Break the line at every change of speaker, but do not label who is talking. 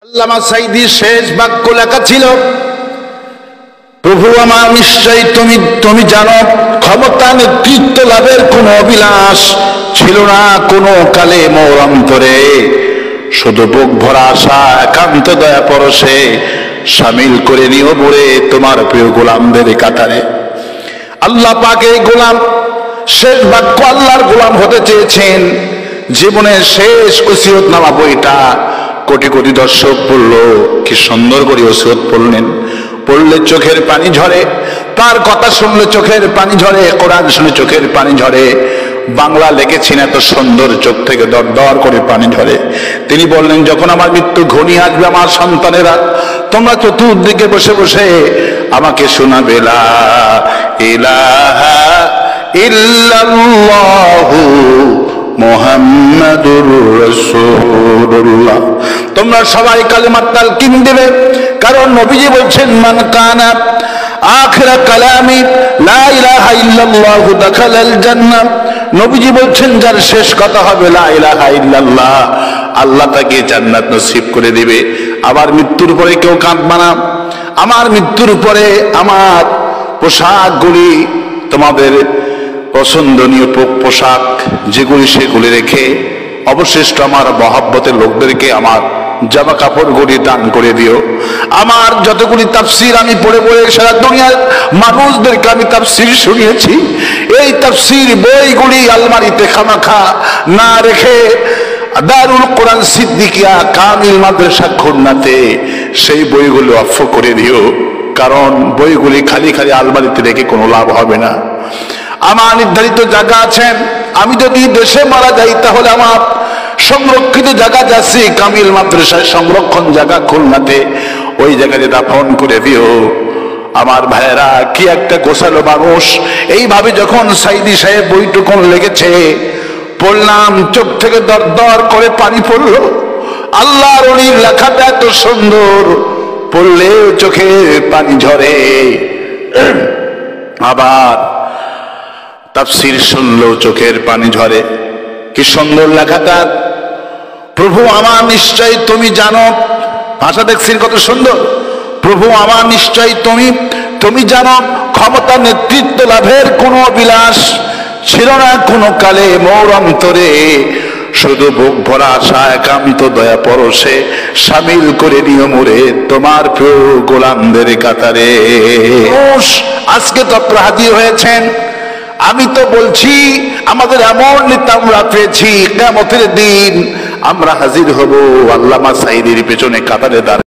আল্লামা সাঈদীর শেষ বাক্য লেখা ছিল, প্রভু আমার নিশ্চয়ই তুমি জানো, ক্ষমতা নেতৃত্ব লাভের কোনো অভিলাষ ছিল না কোনো কালে মোর অন্তরে, শুধু বুক ভরা আশা একান্ত দয়া পরশে শামিল করে নিও মোরে তোমার প্রিয় গোলামদের কাতারে। আল্লাহ পাক এই গোলাম শেষ বাক্য আল্লাহর গোলাম হতে চেয়েছেন। জীবনের শেষ ওসিয়তনামা বইটা কোটি কোটি দর্শক পড়লো, কি সুন্দর করে ওসিয়ত পড়লেন। পড়লে চোখের পানি ঝরে, তার কথা শুনলে চোখের পানি ঝরে, কোরআন শুনে চোখের পানি ঝরে। বাংলা লিখেছেন এত সুন্দর, চোখ থেকে দর দর করে পানি ঝরে। তিনি বললেন, যখন আমার মৃত্যু ঘনিয়ে আসবে আমার সন্তানেরা, তোমরা চতুর্দিকে বসে বসে আমাকে শোনাবে লা ইলাহা ইল্লাল্লাহু মুহাম্মাদুর রাসূলুল্লাহ। তোমরা সবাই কালিমাত তালকিন দিবে, কারণ নবীজি বলছেন, মান কানা আখিরা কালামি লা ইলাহা ইল্লাল্লাহু দাখালাল জান্নাহ। নবীজি বলছেন, যার শেষ কথা হবে লা ইলাহা ইল্লাল্লাহ, আল্লাহ তাকে জান্নাত নসিব করে দিবে। আবার মৃত্যুর পরে কেউ কাঁদবে না। আমার মৃত্যুর পরে আমার পোশাকগুলি, তোমাদের পছন্দনীয় পোশাক যেগুলি, সেগুলি রেখে অবশিষ্ট আমার মহব্বতের লোকদেরকে আমার জামা কাপড়গুলি দান করে দিও। আমার যতগুলি তাফসির আমি পড়ে পড়ে সারা দুনিয়ার মানুষদেরকে আমি তাফসির শুনিয়েছি, এই তাফসির বইগুলি আলমারিতে খামাখা না রেখে দারুল কোরআন সিদ্দিকিয়া কামিল মাদ্রাসা খুলনাতে সেই বইগুলো অফ করে দিও, কারণ বইগুলি খালি খালি আলমারিতে রেখে কোনো লাভ হবে না। আমার নির্ধারিত জায়গা আছে, আমি যদি দেশে মারা যাই তাহলে আমার সংরক্ষিত জায়গা যাচ্ছে কামিল মাদ্রাসায় সংরক্ষণ জায়গা খুলনাতে, ওই জায়গায় দাফন করে দিও। আমার ভাইয়েরা, কি একটা গোছালো মানুষ। এইভাবে যখন সাঈদী সাহেব বইটুকুন লেগেছে, পড়লাম, চোখ থেকে দর দর করে পানি পড়লো। আল্লাহর ওলির লেখাটা এত সুন্দর, পড়লেও চোখে পানি ঝরে। আবার তাফসীর শুনলেও চোখের পানি ঝরে। কি সুন্দর লেখাটা, প্রভু আমার নিশ্চয়ই তুমি জানো। ভাষা দেখছেন কত সুন্দর। প্রভু আমার নিশ্চয়ই তুমি জানো, ক্ষমতা নেতৃত্ব লাভের কোনো অভিলাষ ছিল না কোনো কালে মোর অন্তরে, শুধু বুক ভরা আশা একান্ত দয়া পরশে শামিল করে নিও মোরে তোমার প্রিয় গোলামদের কাতারে। আজকে তো আপনারা হাজির হয়েছেন। আমি তো বলছি, আমাদের এমন নেতা আমরা পেয়েছি, কিয়ামতের দিন আমরা হাজির হব আল্লামা সাঈদীর পেছনে কাতারে দাঁড়িয়ে।